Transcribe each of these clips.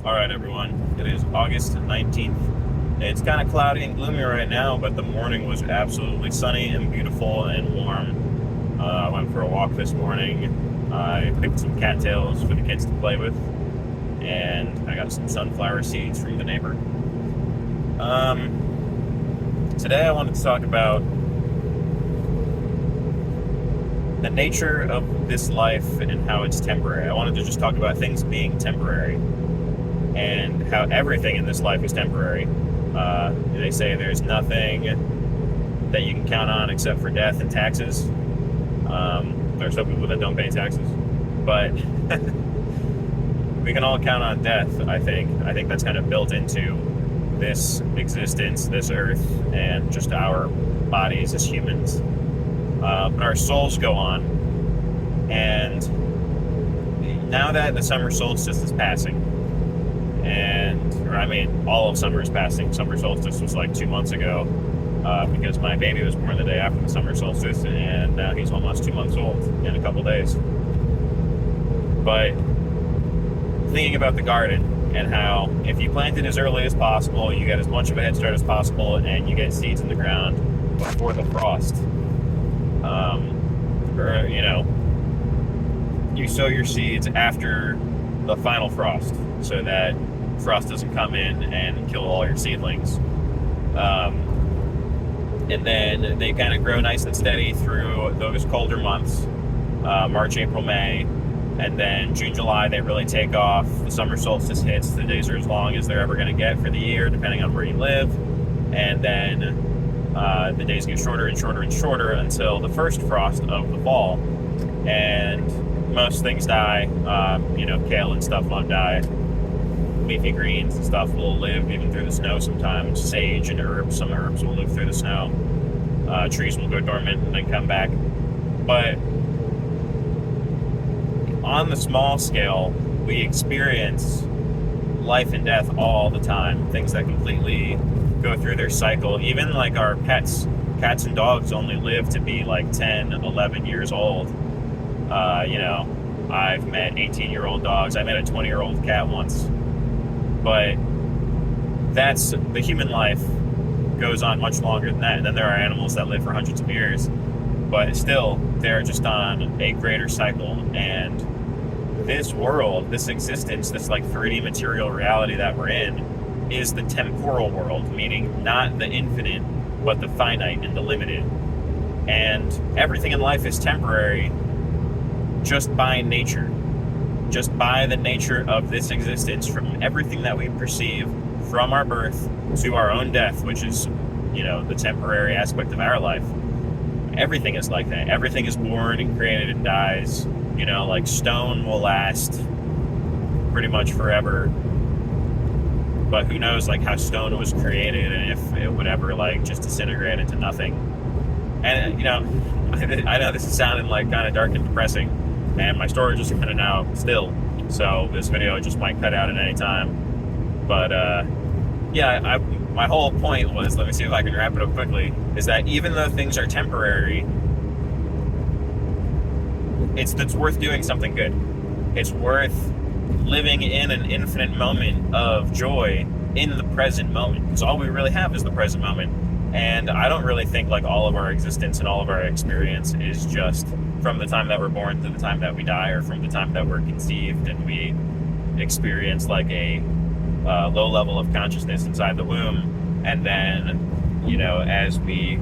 All right, everyone. It is August 19th. It's kind of cloudy and gloomy right now, but the morning was absolutely sunny and beautiful and warm. I went for a walk this morning. I picked some cattails for the kids to play with, and I got some sunflower seeds from the neighbor. Today, I wanted to talk about the nature of this life and how it's temporary. I wanted to just talk about things being temporary and how everything in this life is temporary. They say there's nothing that you can count on except for death and taxes. There's some people that don't pay taxes, but we can all count on death. I think that's kind of built into this existence, this earth, and just our bodies as humans. But our souls go on, and now that the summer solstice is passing, all of summer is passing. Summer solstice was like 2 months ago, because my baby was born the day after the summer solstice, and now he's almost 2 months old in a couple days. But thinking about the garden and how if you plant it as early as possible, you get as much of a head start as possible, and you get seeds in the ground before the frost. You sow your seeds after the final frost, so that frost doesn't come in and kill all your seedlings. And then they kind of grow nice and steady through those colder months, March, April, May, and then June, July, they really take off. The summer solstice hits. The days are as long as they're ever going to get for the year, depending on where you live. And then the days get shorter and shorter and shorter until the first frost of the fall. And most things die. Kale and stuff won't die. Leafy greens and stuff will live even through the snow sometimes. Sage and herbs, some herbs will live through the snow. Trees will go dormant and then come back. But on the small scale, we experience life and death all the time. Things that completely go through their cycle. Even like our pets, cats and dogs only live to be like 10, 11 years old. I've met 18-year-old dogs. I met a 20-year-old cat once. But that's the human life goes on much longer than that. And then there are animals that live for hundreds of years. But still, they're just on a greater cycle. And this world, this existence, this like 3D material reality that we're in is the temporal world, meaning not the infinite, but the finite and the limited. And everything in life is temporary just by nature, just by the nature of this existence, from everything that we perceive from our birth to our own death, which is, the temporary aspect of our life. Everything is like that. Everything is born and created and dies. Like stone will last pretty much forever. But who knows, like, how stone was created and if it would ever, like, just disintegrate into nothing. And, I know this is sounding, like, kind of dark and depressing, and my storage is kind of now still, so this video just might cut out at any time. But, my whole point was, let me see if I can wrap it up quickly, is that even though things are temporary, it's worth doing something good. It's worth living in an infinite moment of joy in the present moment, because all we really have is the present moment. And I don't really think like all of our existence and all of our experience is just from the time that we're born to the time that we die, or from the time that we're conceived and we experience like a low level of consciousness inside the womb, and then as we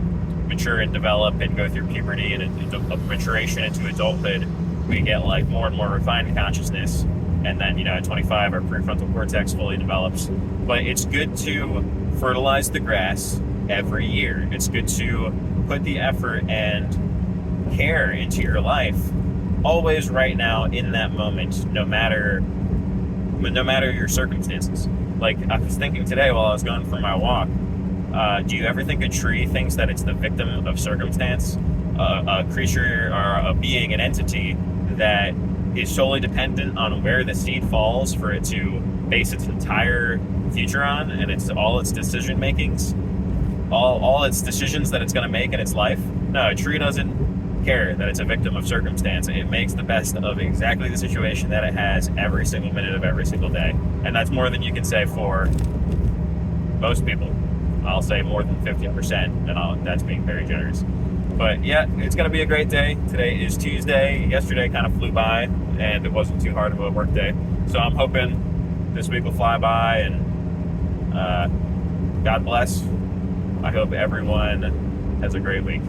mature and develop and go through puberty and maturation into adulthood, we get like more and more refined consciousness. And then, at 25, our prefrontal cortex fully develops. But it's good to fertilize the grass every year. It's good to put the effort and care into your life always right now in that moment, no matter your circumstances. Like, I was thinking today while I was going for my walk, do you ever think a tree thinks that it's the victim of circumstance? A creature or a being, an entity that is solely dependent on where the seed falls for it to base its entire future on, and it's all its decision makings, all its decisions that it's going to make in its life. No, a tree doesn't care that it's a victim of circumstance. It makes the best of exactly the situation that it has every single minute of every single day. And that's more than you can say for most people. I'll say more than 50%, and that's being very generous. But yeah, it's going to be a great day. Today is Tuesday. Yesterday kind of flew by, and it wasn't too hard of a work day. So I'm hoping this week will fly by, and God bless. I hope everyone has a great week.